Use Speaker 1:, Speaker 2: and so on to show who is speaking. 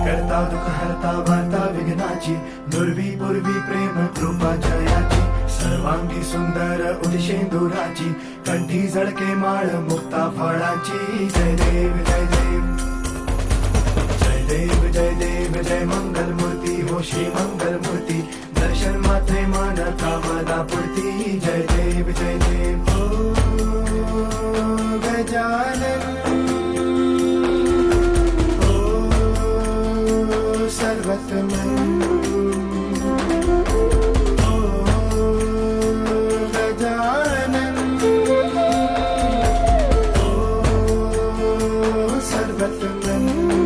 Speaker 1: करता दुःख हरता वार्ता विघ्नाची, दुर्वी पूर्वी प्रेम कृपा जयाची, सर्वांगी सुंदर उदिशेंदुराची, कंठी झळके माळ मुक्ता फळाची. जय देव जय देव जय देव जय देव जय मंगल मूर्ती हो श्री मंगल मूर्ती, दर्शन मात्रे मन कामना पूर्ती. जय देव जय देव ओ गजानन सर्वतमन ओ गजानन ओ सर्वतमन.